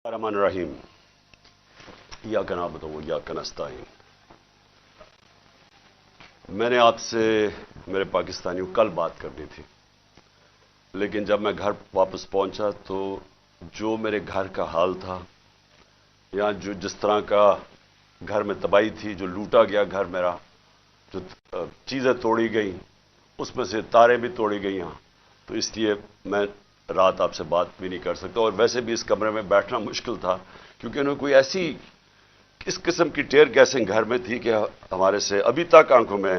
الرحمن الرحیم ایاک نعبد و ایاک نستعین۔ میں نے آپ سے میرے پاکستانیوں کل بات کرنی تھی، لیکن جب میں گھر واپس پہنچا تو جو میرے گھر کا حال تھا یا جس طرح کا گھر میں تباہی تھی، جو لوٹا گیا گھر میرا، جو چیزیں توڑی گئیں، اس میں سے تاریں بھی توڑی گئی ہیں، تو اس لیے میں رات آپ سے بات بھی نہیں کر سکتا، اور ویسے بھی اس کمرے میں بیٹھنا مشکل تھا کیونکہ انہوں نے کوئی ایسی اس قسم کی ٹیئر گیسنگ گھر میں تھی کہ ہمارے سے ابھی تک آنکھوں میں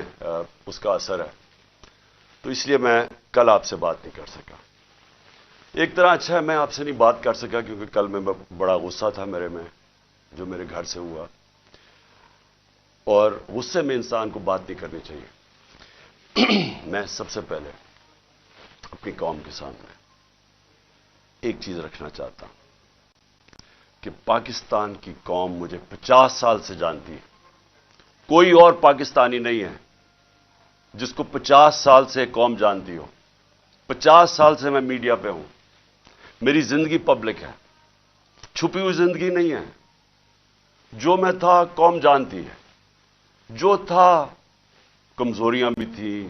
اس کا اثر ہے، تو اس لیے میں کل آپ سے بات نہیں کر سکا۔ ایک طرح اچھا ہے میں آپ سے نہیں بات کر سکا کیونکہ کل میں بڑا غصہ تھا میرے میں جو میرے گھر سے ہوا، اور غصے میں انسان کو بات نہیں کرنی چاہیے۔ میں سب سے پہلے اپنی قوم کے سامنے ایک چیز رکھنا چاہتا ہوں کہ پاکستان کی قوم مجھے 50 سال سے جانتی ہے، کوئی اور پاکستانی نہیں ہے جس کو 50 سال سے قوم جانتی ہو۔ 50 سال سے میں میڈیا پہ ہوں، میری زندگی پبلک ہے، چھپی ہوئی زندگی نہیں ہے۔ جو میں تھا قوم جانتی ہے، جو تھا کمزوریاں بھی تھیں،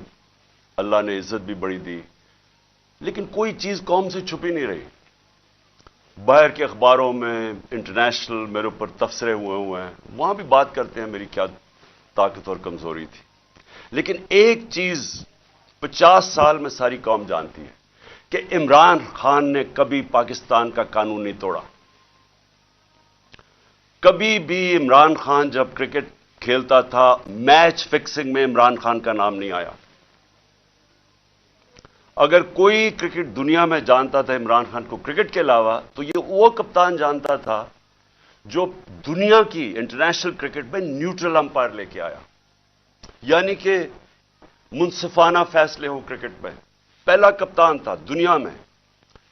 اللہ نے عزت بھی بڑی دی، لیکن کوئی چیز قوم سے چھپی نہیں رہی۔ باہر کے اخباروں میں انٹرنیشنل میرے اوپر تبصرے ہوئے ہیں، وہاں بھی بات کرتے ہیں میری کیا طاقت اور کمزوری تھی، لیکن ایک چیز 50 سال میں ساری قوم جانتی ہے کہ عمران خان نے کبھی پاکستان کا قانون نہیں توڑا۔ کبھی بھی عمران خان جب کرکٹ کھیلتا تھا، میچ فکسنگ میں عمران خان کا نام نہیں آیا۔ اگر کوئی کرکٹ دنیا میں جانتا تھا عمران خان کو کرکٹ کے علاوہ، تو یہ وہ کپتان جانتا تھا جو دنیا کی انٹرنیشنل کرکٹ میں نیوٹرل امپائر لے کے آیا، یعنی کہ منصفانہ فیصلے ہو کرکٹ میں۔ پہلا کپتان تھا دنیا میں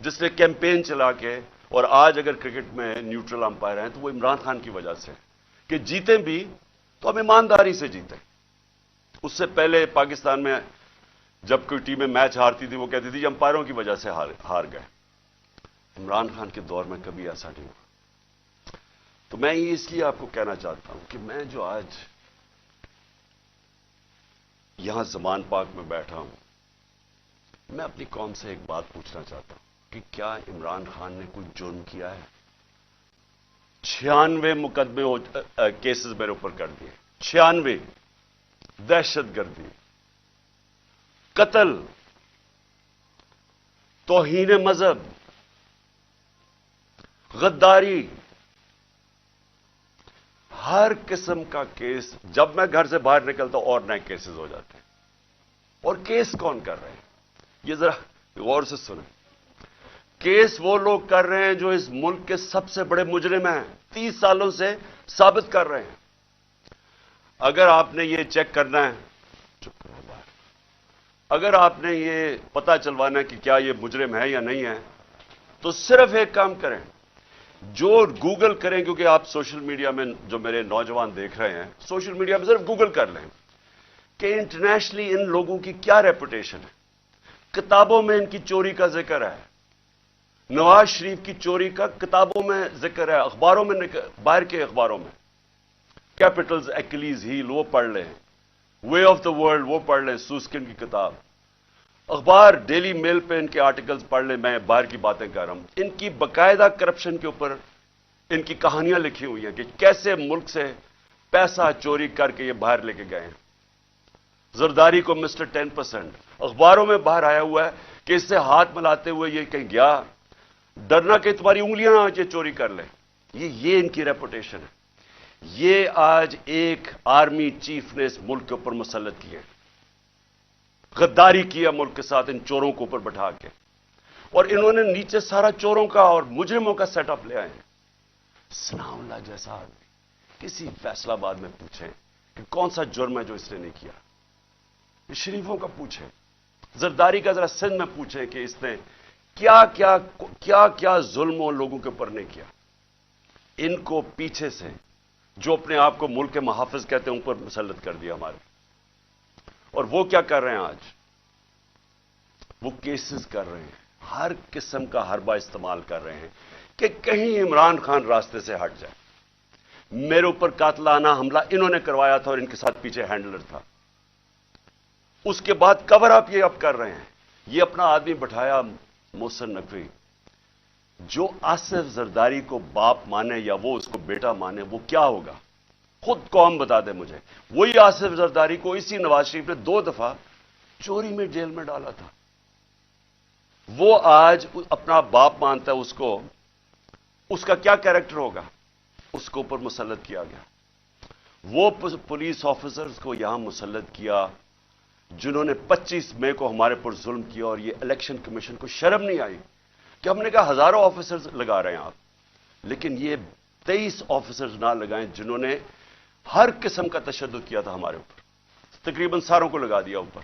جس نے کیمپین چلا کے، اور آج اگر کرکٹ میں نیوٹرل امپائر ہیں تو وہ عمران خان کی وجہ سے کہ جیتے بھی تو ہم ایمانداری سے جیتے۔ اس سے پہلے پاکستان میں جب کوئی ٹیمیں میچ ہارتی تھی وہ کہتی تھی امپائروں کی وجہ سے ہار گئے۔ عمران خان کے دور میں کبھی ایسا نہیں ہوا۔ تو میں یہ اس لیے آپ کو کہنا چاہتا ہوں کہ میں جو آج یہاں زمان پاک میں بیٹھا ہوں، میں اپنی قوم سے ایک بات پوچھنا چاہتا ہوں کہ کیا عمران خان نے کوئی جرم کیا ہے؟ 96 مقدمے کیسز میرے اوپر کر دیے، 96، دہشت گردی، قتل، توہین مذہب، غداری، ہر قسم کا کیس۔ جب میں گھر سے باہر نکلتا ہوں اور نئے کیسز ہو جاتے ہیں۔ اور کیس کون کر رہے ہیں؟ یہ ذرا غور سے سنیں۔ کیس وہ لوگ کر رہے ہیں جو اس ملک کے سب سے بڑے مجرم ہیں، 30 سالوں سے ثابت کر رہے ہیں۔ اگر آپ نے یہ چیک کرنا ہے، چپ کرو باہر، اگر آپ نے یہ پتہ چلوانا ہے کہ کیا یہ مجرم ہے یا نہیں ہے، تو صرف ایک کام کریں، جو گوگل کریں، کیونکہ آپ سوشل میڈیا میں جو میرے نوجوان دیکھ رہے ہیں، سوشل میڈیا میں صرف گوگل کر لیں کہ انٹرنیشنلی ان لوگوں کی کیا ریپوٹیشن ہے۔ کتابوں میں ان کی چوری کا ذکر ہے، نواز شریف کی چوری کا کتابوں میں ذکر ہے، اخباروں میں، باہر کے اخباروں میں۔ کیپٹلز، ایکلیز ہیل وہ پڑھ لیں، وے آف دا ورلڈ وہ پڑھ لیں، سوسکن کی کتاب، اخبار ڈیلی میل پہ ان کے آرٹیکلز پڑھ لیں۔ میں باہر کی باتیں کر رہا ہوں، ان کی باقاعدہ کرپشن کے اوپر ان کی کہانیاں لکھی ہوئی ہیں کہ کیسے ملک سے پیسہ چوری کر کے یہ باہر لے کے گئے ہیں۔ زرداری کو مسٹر 10%، اخباروں میں باہر آیا ہوا ہے کہ اس سے ہاتھ ملاتے ہوئے یہ کہیں گیا، ڈرنا کہ تمہاری انگلیاں نہ یہ چوری کر لیں۔ یہ ان کی ریپوٹیشن ہے۔ یہ آج ایک آرمی چیف نے اس ملک کے اوپر مسلط کیے، غداری کیا ملک کے ساتھ ان چوروں کو اوپر بٹھا کے، اور انہوں نے نیچے سارا چوروں کا اور مجرموں کا سیٹ اپ لے آئے ہیں۔ ثناء اللہ جیسا آدمی کسی فیصلہ آباد میں پوچھیں کہ کون سا جرم ہے جو اس نے نہیں کیا، شریفوں کا پوچھیں، زرداری کا ذرا سندھ میں پوچھیں کہ اس نے کیا ظلم ان لوگوں کے اوپر نہیں کیا۔ ان کو پیچھے سے جو اپنے آپ کو ملک کے محافظ کہتے ہیں ان پر مسلط کر دیا ہمارے، اور وہ کیا کر رہے ہیں آج؟ وہ کیسز کر رہے ہیں، ہر قسم کا حربہ استعمال کر رہے ہیں کہ کہیں عمران خان راستے سے ہٹ جائے. میرے اوپر قاتلانہ حملہ انہوں نے کروایا تھا اور ان کے ساتھ پیچھے ہینڈلر تھا. اس کے بعد کور اپ یہ اب کر رہے ہیں. یہ اپنا آدمی بٹھایا محسن نقوی, جو آصف زرداری کو باپ مانے یا وہ اس کو بیٹا مانے, وہ کیا ہوگا خود قوم بتا دے مجھے. وہی آصف زرداری کو اسی نواز شریف نے 2 دفعہ چوری میں جیل میں ڈالا تھا. وہ آج اپنا باپ مانتا ہے اس کو. اس کا کیا کیریکٹر ہوگا؟ اس کو اوپر مسلط کیا گیا. وہ پولیس آفیسرز کو یہاں مسلط کیا جنہوں نے 25 مئی کو ہمارے پر ظلم کیا, اور یہ الیکشن کمیشن کو شرم نہیں آئی کہ ہم نے کہا ہزاروں آفیسرز لگا رہے ہیں آپ, لیکن یہ 23 آفیسرز نہ لگائیں جنہوں نے ہر قسم کا تشدد کیا تھا ہمارے اوپر. تقریباً ساروں کو لگا دیا اوپر.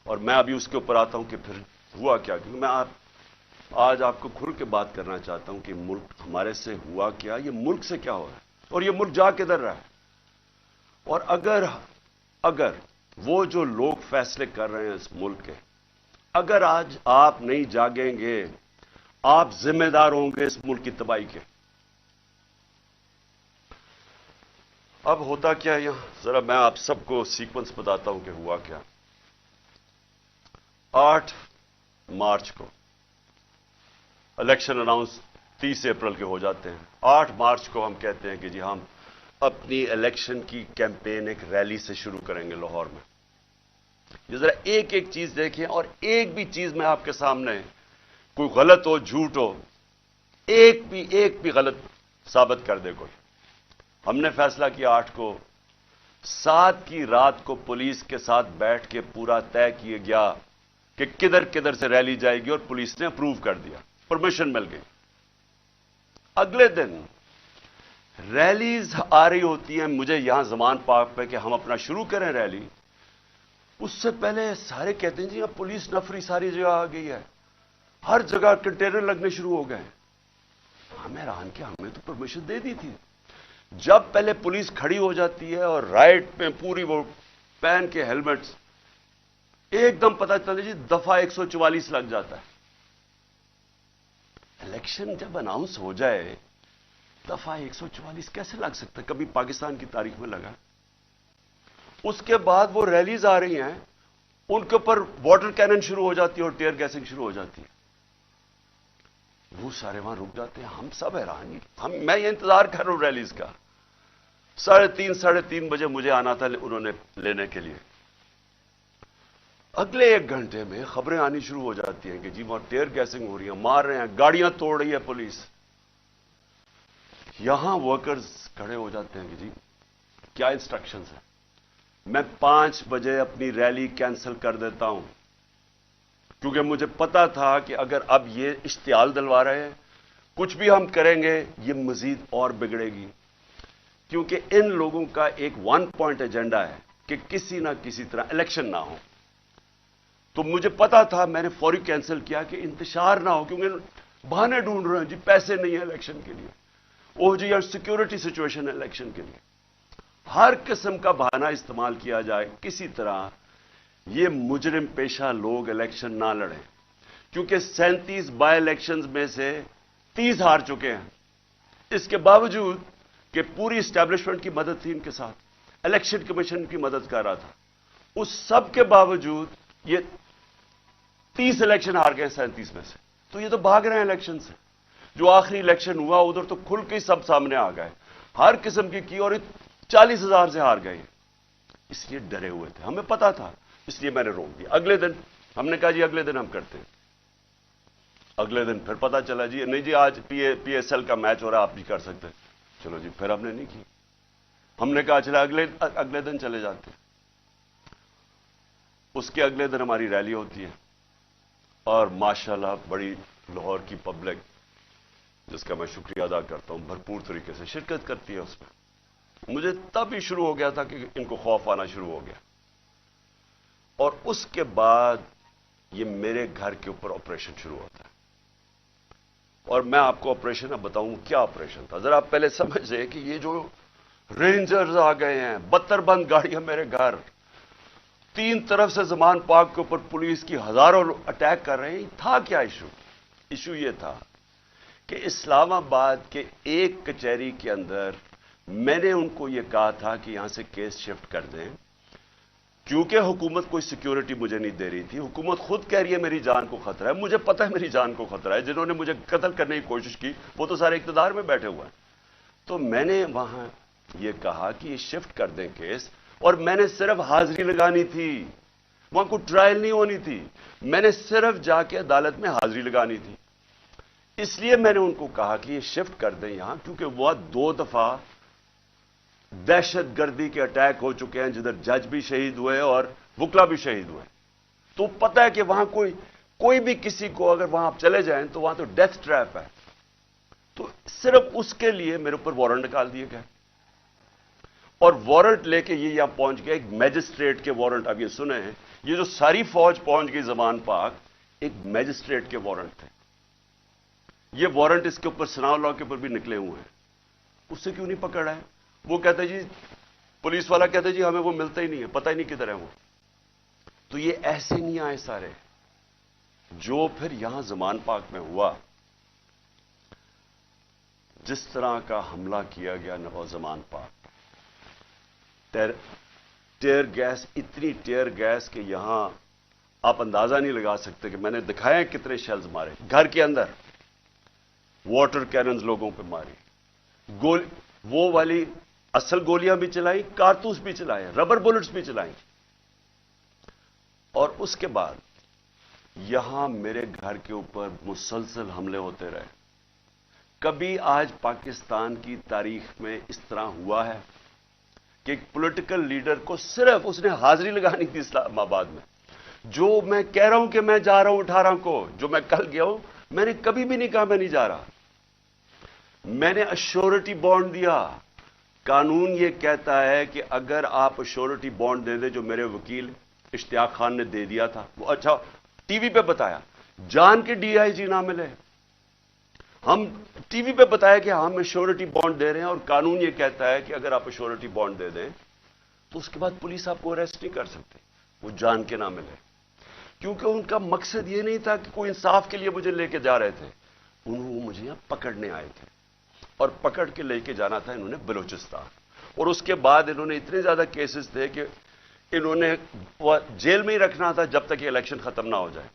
اور میں ابھی اس کے اوپر آتا ہوں کہ پھر ہوا کیا, کیونکہ میں آج آپ کو کھل کے بات کرنا چاہتا ہوں کہ ملک ہمارے سے ہوا کیا, یہ ملک سے کیا ہو رہا ہے, اور یہ ملک جا کدھر رہا ہے. اور اگر وہ جو لوگ فیصلے کر رہے ہیں اس ملک کے, اگر آج آپ نہیں جاگیں گے, آپ ذمہ دار ہوں گے اس ملک کی تباہی کے. اب ہوتا کیا یہاں, ذرا میں آپ سب کو سیکوینس بتاتا ہوں کہ ہوا کیا. 8 مارچ کو الیکشن اناؤنس 30 اپریل کے ہو جاتے ہیں. 8 مارچ کو ہم کہتے ہیں کہ جی ہم اپنی الیکشن کی کیمپین ایک ریلی سے شروع کریں گے لاہور میں. یہ ذرا ایک ایک چیز دیکھیں, اور ایک بھی چیز میں آپ کے سامنے کوئی غلط ہو, جھوٹ ہو, ایک بھی غلط ثابت کر دے کوئی. ہم نے فیصلہ کیا 8 کو, 7 کی رات کو پولیس کے ساتھ بیٹھ کے پورا طے کیا گیا کہ کدھر کدھر سے ریلی جائے گی, اور پولیس نے اپروو کر دیا, پرمیشن مل گئی. اگلے دن ریلیز آ رہی ہوتی ہیں مجھے یہاں زمان پارک پہ کہ ہم اپنا شروع کریں ریلی. اس سے پہلے سارے کہتے ہیں جی اب پولیس نفری ساری جگہ آ گئی ہے, ہر جگہ کنٹینر لگنے شروع ہو گئے. ہمیں حیران کہ ہمیں تو پرمیشن دے دی تھی. جب پہلے پولیس کھڑی ہو جاتی ہے اور رائٹ میں پوری وہ پہن کے ہیلمٹس, ایک دم پتہ چلتا جی دفعہ 144 لگ جاتا ہے. الیکشن جب اناؤنس ہو جائے دفعہ 144 کیسے لگ سکتا ہے؟ کبھی پاکستان کی تاریخ میں لگا؟ اس کے بعد وہ ریلیز آ رہی ہیں, ان کے اوپر واٹر کینن شروع ہو جاتی ہے اور ٹیئر گیسنگ شروع ہو جاتی ہے. وہ سارے وہاں رک جاتے ہیں. ہم سب حیران, میں یہ انتظار کر رہا ہوں ریلیز کا. 3:30 ساڑھے 3 بجے مجھے آنا تھا انہوں نے لینے کے لیے. اگلے 1 گھنٹے میں خبریں آنی شروع ہو جاتی ہیں کہ جی وہاں ٹیئر گیسنگ ہو رہی ہے, مار رہے ہیں, گاڑیاں توڑ رہی ہے پولیس. یہاں ورکرز کھڑے ہو جاتے ہیں کہ جی کیا انسٹرکشنز ہیں. میں 5 بجے اپنی ریلی کینسل کر دیتا ہوں, کیونکہ مجھے پتا تھا کہ اگر اب یہ اشتعال دلوا رہے ہیں, کچھ بھی ہم کریں گے یہ مزید اور بگڑے گی. کیونکہ ان لوگوں کا ایک 1 پوائنٹ ایجنڈا ہے کہ کسی نہ کسی طرح الیکشن نہ ہو. تو مجھے پتا تھا, میں نے فوری کینسل کیا کہ انتشار نہ ہو, کیونکہ بہانے ڈھونڈ رہے ہیں جی پیسے نہیں ہیں الیکشن کے لیے, وہ جی یار سیکورٹی سچویشن ہے الیکشن کے لیے. ہر قسم کا بہانہ استعمال کیا جائے, کسی طرح یہ مجرم پیشہ لوگ الیکشن نہ لڑیں. کیونکہ 37 بائی الیکشنز میں سے 30 ہار چکے ہیں. اس کے باوجود کہ پوری اسٹیبلشمنٹ کی مدد تھی ان کے ساتھ, الیکشن کمیشن کی مدد کر رہا تھا, اس سب کے باوجود یہ 30 الیکشن ہار گئے 37 میں سے. تو یہ تو بھاگ رہے ہیں الیکشن سے. جو آخری الیکشن ہوا ادھر تو کھل کے سب سامنے آ گئے, ہر قسم کی اور 40,000 سے ہار گئے. اس لیے ڈرے ہوئے تھے, ہمیں پتا تھا, اس لیے میں نے روک دیا. اگلے دن ہم نے کہا جی اگلے دن ہم کرتے ہیں. اگلے دن پھر پتا چلا جی نہیں جی آج پی ایس ایل کا میچ ہو رہا ہے, آپ بھی کر سکتے. چلو جی پھر ہم نے نہیں کی. ہم نے کہا چلا اگلے دن چلے جاتے. اس کے اگلے دن ہماری ریلی ہوتی ہے, اور ماشاءاللہ بڑی لاہور کی پبلک, جس کا میں شکریہ ادا کرتا ہوں, بھرپور طریقے سے شرکت کرتی ہے اس میں. مجھے تب ہی شروع ہو گیا تھا کہ ان کو خوف آنا شروع ہو گیا. اور اس کے بعد یہ میرے گھر کے اوپر آپریشن شروع ہوتا ہے. اور میں آپ کو آپریشن اب بتاؤں کیا آپریشن تھا. ذرا آپ پہلے سمجھیں کہ یہ جو رینجرز آ گئے ہیں, 72 بند گاڑیاں میرے گھر, 3 طرف سے زمان پاک کے اوپر پولیس کی ہزاروں اٹیک کر رہے ہیں. تھا کیا ایشو یہ تھا کہ اسلام آباد کے ایک کچہری کے اندر میں نے ان کو یہ کہا تھا کہ یہاں سے کیس شفٹ کر دیں، کیونکہ حکومت کوئی سیکیورٹی مجھے نہیں دے رہی تھی. حکومت خود کہہ رہی ہے میری جان کو خطرہ ہے. مجھے پتہ ہے میری جان کو خطرہ ہے. جنہوں نے مجھے قتل کرنے کی کوشش کی وہ تو سارے اقتدار میں بیٹھے ہوئے ہیں. تو میں نے وہاں یہ کہا کہ یہ شفٹ کر دیں کیس، اور میں نے صرف حاضری لگانی تھی، وہاں کوئی ٹرائل نہیں ہونی تھی. میں نے صرف جا کے عدالت میں حاضری لگانی تھی. اس لیے میں نے ان کو کہا کہ یہ شفٹ کر دیں یہاں، کیونکہ وہ 2 دفعہ دہشت گردی کے اٹیک ہو چکے ہیں جدھر جج بھی شہید ہوئے اور وکلا بھی شہید ہوئے. تو پتہ ہے کہ وہاں کوئی بھی کسی کو اگر وہاں آپ چلے جائیں تو وہاں تو ڈیتھ ٹریپ ہے. تو صرف اس کے لیے میرے اوپر وارنٹ نکال دیے گئے، اور وارنٹ لے کے یہ یہاں پہنچ گئے. ایک میجسٹریٹ کے وارنٹ اب یہ سنے ہیں، یہ جو ساری فوج پہنچ گئی زمان پاک، ایک میجسٹریٹ کے وارنٹ تھے. یہ وارنٹ اس کے اوپر ثناء اللہ کے اوپر بھی نکلے ہوئے ہیں. اس سے کیوں نہیں پکڑا ہے؟ وہ کہتے جی، پولیس والا کہتے جی ہمیں وہ ملتا ہی نہیں ہے، پتہ ہی نہیں کدھر ہے وہ. تو یہ ایسے نہیں آئے سارے. جو پھر یہاں زمان پاک میں ہوا، جس طرح کا حملہ کیا گیا نواز زمان پاک، ٹیئر گیس، اتنی ٹیئر گیس کہ یہاں آپ اندازہ نہیں لگا سکتے کہ میں نے دکھایا کتنے شیلز مارے گھر کے اندر. واٹر کیننز لوگوں پہ ماری، وہ والی اصل گولیاں بھی چلائی، کارتوس بھی چلائے، ربر بلٹس بھی چلائیں. اور اس کے بعد یہاں میرے گھر کے اوپر مسلسل حملے ہوتے رہے. کبھی آج پاکستان کی تاریخ میں اس طرح ہوا ہے کہ ایک پولیٹیکل لیڈر کو صرف اس نے حاضری لگانی تھی اسلام آباد میں. جو میں کہہ رہا ہوں کہ میں جا رہا ہوں 18 کو، جو میں کل گیا ہوں، میں نے کبھی بھی نہیں کہا میں نہیں جا رہا. میں نے ایشورٹی بانڈ دیا. قانون یہ کہتا ہے کہ اگر آپ ایشورٹی بانڈ دے دیں، جو میرے وکیل اشتیاق خان نے دے دیا تھا، وہ اچھا ٹی وی پہ بتایا، جان کے ڈی آئی جی نہ ملے، ہم ٹی وی پہ بتایا کہ ہم ایشورٹی بانڈ دے رہے ہیں، اور قانون یہ کہتا ہے کہ اگر آپ ایشورٹی بانڈ دے دیں تو اس کے بعد پولیس آپ کو اریسٹ نہیں کر سکتے، وہ جان کے نہ ملے. کیونکہ ان کا مقصد یہ نہیں تھا کہ کوئی انصاف کے لیے مجھے لے کے جا رہے تھے، وہ مجھے یہاں پکڑنے آئے تھے، اور پکڑ کے لے کے جانا تھا انہوں نے بلوچستان. اور اس کے بعد انہوں نے اتنے زیادہ کیسز تھے کہ انہوں نے جیل میں ہی رکھنا تھا جب تک یہ الیکشن ختم نہ ہو جائے،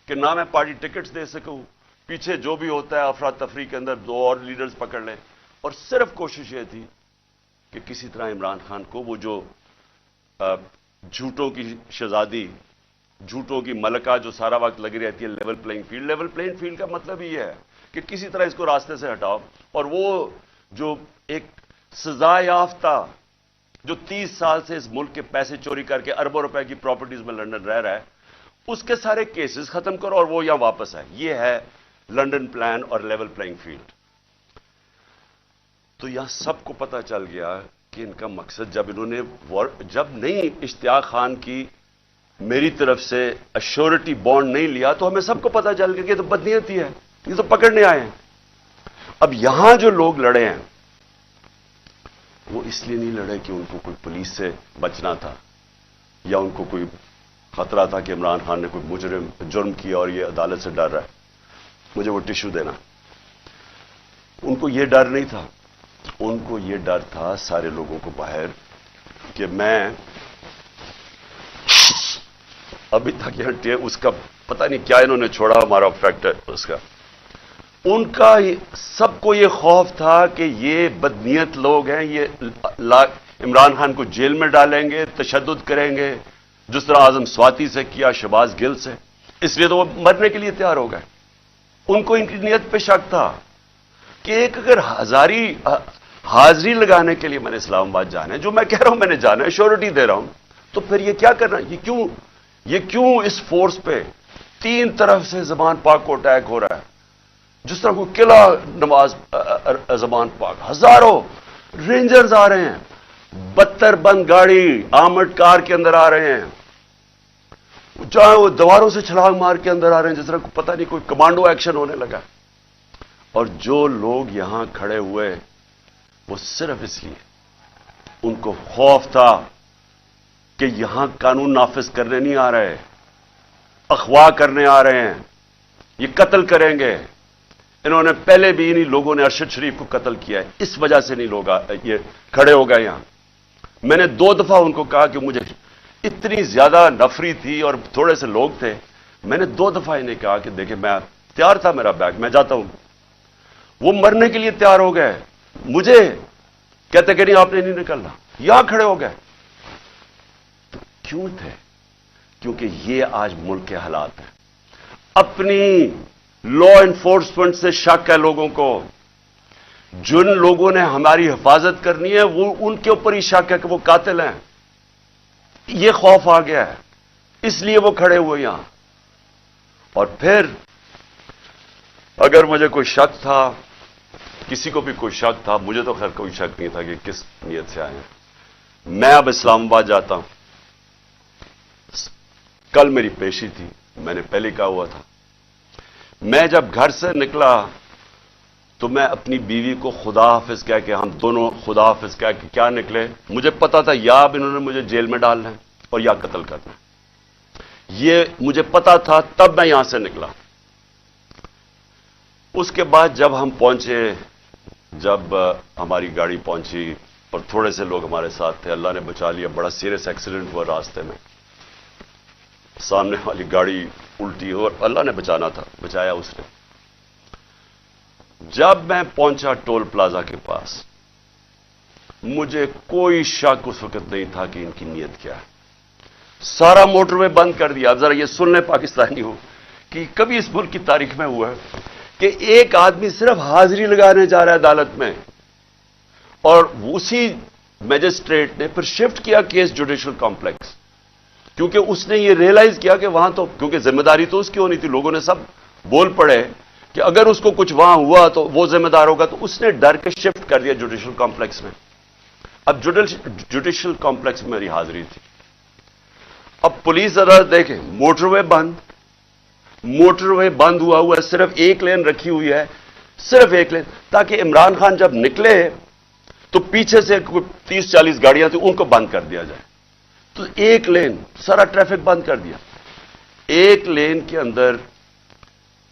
کہ نہ میں پارٹی ٹکٹس دے سکوں، پیچھے جو بھی ہوتا ہے افراتفری کے اندر 2 اور لیڈرز پکڑ لیں. اور صرف کوشش یہ تھی کہ کسی طرح عمران خان کو، وہ جو جھوٹوں کی شہزادی، جھوٹوں کی ملکہ جو سارا وقت لگی رہتی ہے level playing field. Level playing field کا مطلب یہ ہے کہ کسی طرح اس کو راستے سے ہٹاؤ. اور وہ جو ایک سزا یافتہ جو 30 سال سے اس ملک کے پیسے چوری کر کے اربوں روپے کی پراپرٹیز میں لندن رہ رہا ہے، اس کے سارے کیسز ختم کرو اور وہ یہاں واپس آئے. یہ ہے لندن پلان اور لیول پلینگ فیلڈ. تو یہاں سب کو پتا چل گیا کہ ان کا مقصد، جب نہیں اشتیاق خان کی میری طرف سے ایشورٹی بانڈ نہیں لیا تو ہمیں سب کو پتا چل گیا کہ یہ تو بدنیتی ہے، یہ تو پکڑنے آئے ہیں. اب یہاں جو لوگ لڑے ہیں وہ اس لیے نہیں لڑے کہ ان کو کوئی پولیس سے بچنا تھا، یا ان کو کوئی خطرہ تھا کہ عمران خان نے کوئی جرم کیا اور یہ عدالت سے ڈر رہا ہے مجھے وہ ٹشو دینا. ان کو یہ ڈر نہیں تھا. ان کو یہ ڈر تھا سارے لوگوں کو باہر کہ میں ابھی تک یہاں اس کا پتہ نہیں کیا انہوں نے چھوڑا ہمارا فیکٹر اس کا. ان کا سب کو یہ خوف تھا کہ یہ بدنیت لوگ ہیں، یہ عمران خان کو جیل میں ڈالیں گے، تشدد کریں گے، جس طرح اعظم سواتی سے کیا، شہباز گل سے. اس لیے تو وہ مرنے کے لیے تیار ہو گئے. ان کو ان کی نیت پہ شک تھا کہ ایک اگر حاضری لگانے کے لیے میں نے اسلام آباد جانا ہے، جو میں کہہ رہا ہوں میں نے جانا ہے، شیورٹی دے رہا ہوں، تو پھر یہ کیا کرنا، یہ کیوں اس فورس پہ 3 طرف سے زمان پاک کو اٹیک ہو رہا ہے، جس طرح کوئی قلعہ نواز زمان پاک، ہزاروں رینجرز آ رہے ہیں، 72 بند گاڑی آرمڈ کار کے اندر آ رہے ہیں، چاہے وہ دیواروں سے چھلانگ مار کے اندر آ رہے ہیں، جس طرح پتہ نہیں کوئی کمانڈو ایکشن ہونے لگا. اور جو لوگ یہاں کھڑے ہوئے وہ صرف اس لیے ان کو خوف تھا کہ یہاں قانون نافذ کرنے نہیں آ رہے، اغوا کرنے آ رہے ہیں، یہ قتل کریں گے، انہوں نے پہلے بھی انہی لوگوں نے ارشد شریف کو قتل کیا ہے, اس وجہ سے نہیں لوگ یہ کھڑے ہو گئے یہاں. میں نے 2 دفعہ ان کو کہا کہ مجھے اتنی زیادہ نفری تھی اور تھوڑے سے لوگ تھے, میں نے 2 دفعہ انہیں کہا کہ دیکھیں میں تیار تھا, میرا بیگ, میں جاتا ہوں. وہ مرنے کے لیے تیار ہو گئے, مجھے کہتے کہ نہیں آپ نے نہیں نکلنا, یہاں کھڑے ہو گئے. تو کیوں تھے؟ کیونکہ یہ آج ملک کے حالات ہیں. اپنی لا انفورسمنٹ سے شک ہے لوگوں کو. جن لوگوں نے ہماری حفاظت کرنی ہے وہ ان کے اوپر ہی شک ہے کہ وہ قاتل ہیں. یہ خوف آ گیا ہے, اس لیے وہ کھڑے ہوئے یہاں. اور پھر اگر مجھے کوئی شک تھا, کسی کو بھی کوئی شک تھا, مجھے تو خیر کوئی شک نہیں تھا کہ کس نیت سے آئے ہیں. میں اب اسلام آباد جاتا ہوں. کل میری پیشی تھی, میں نے پہلے کہا ہوا تھا. میں جب گھر سے نکلا تو میں اپنی بیوی کو خدا حافظ کہہ کے, ہم دونوں خدا حافظ کہہ کے کیا نکلے. مجھے پتا تھا یا اب انہوں نے مجھے جیل میں ڈالنا ہے اور یا قتل کرنا ہے. یہ مجھے پتا تھا, تب میں یہاں سے نکلا. اس کے بعد جب ہم پہنچے, جب ہماری گاڑی پہنچی اور تھوڑے سے لوگ ہمارے ساتھ تھے, اللہ نے بچا لیا. بڑا سیریس ایکسیڈنٹ ہوا راستے میں, سامنے والی گاڑی الٹی اور اللہ نے بچانا تھا, بچایا اس نے. جب میں پہنچا ٹول پلازا کے پاس, مجھے کوئی شک اس وقت نہیں تھا کہ ان کی نیت کیا ہے. سارا موٹر وے بند کر دیا. اب ذرا یہ سن لیں پاکستانی ہو کہ کبھی اس ملک کی تاریخ میں ہوا ہے کہ ایک آدمی صرف حاضری لگانے جا رہا ہے عدالت میں, اور اسی میجسٹریٹ نے پھر شفٹ کیا کیس جوڈیشل کمپلیکس, کیونکہ اس نے یہ ریئلائز کیا کہ وہاں تو, کیونکہ ذمہ داری تو اس کی ہونی تھی, لوگوں نے سب بول پڑے کہ اگر اس کو کچھ وہاں ہوا تو وہ ذمہ دار ہوگا, تو اس نے ڈر کے شفٹ کر دیا جوڈیشل کمپلیکس میں. اب جوڈیشل کمپلیکس میں میری حاضری تھی. اب پولیس عدالت دیکھیں, موٹر وے بند, موٹر وے بند ہوا ہے, صرف ایک لین رکھی ہوئی ہے, صرف ایک لین, تاکہ عمران خان جب نکلے تو پیچھے سے 30-40 گاڑیاں تھیں, ان کو بند کر دیا جائے. تو ایک لین, سارا ٹریفک بند کر دیا. ایک لین کے اندر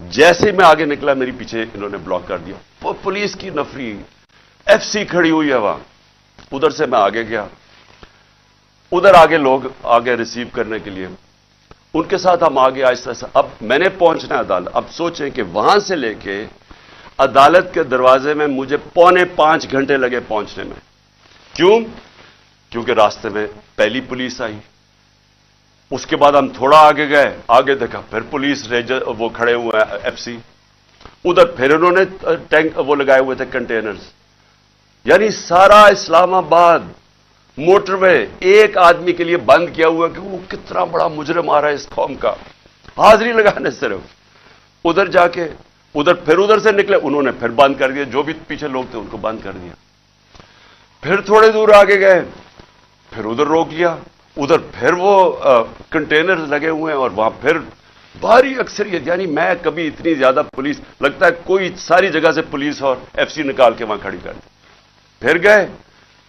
جیسے میں آگے نکلا, میری پیچھے انہوں نے بلاک کر دیا. پولیس کی نفری, ایف سی کھڑی ہوئی ہے وہاں. ادھر سے میں آگے گیا, ادھر آگے لوگ آگے ریسیو کرنے کے لیے, ان کے ساتھ ہم آگے آہستہ آہستہ. اب میں نے پہنچنا ہے عدالت. اب سوچیں کہ وہاں سے لے کے عدالت کے دروازے میں مجھے 4.25 گھنٹے لگے پہنچنے میں. کیوں؟ کیونکہ راستے میں پہلی پولیس آئی, اس کے بعد ہم تھوڑا آگے گئے, آگے دیکھا پھر پولیس ریجر وہ کھڑے ہوئے ہیں ایف سی, ادھر پھر انہوں نے ٹینک وہ لگائے ہوئے تھے کنٹینرز. یعنی سارا اسلام آباد موٹر وے ایک آدمی کے لیے بند کیا ہوا کہ وہ کتنا بڑا مجرم آ رہا ہے اس قوم کا, حاضری لگانے صرف. ادھر جا کے پھر ادھر سے نکلے, انہوں نے پھر بند کر دیا, جو بھی پیچھے لوگ تھے ان کو بند کر دیا. پھر تھوڑے دور آگے گئے, پھر ادھر روک لیا, ادھر پھر وہ کنٹینر لگے ہوئے ہیں, اور وہاں پھر بھاری اکثریت. یعنی میں کبھی اتنی زیادہ پولیس, لگتا ہے کوئی ساری جگہ سے پولیس اور ایف سی نکال کے وہاں کھڑی کر دی. پھر گئے,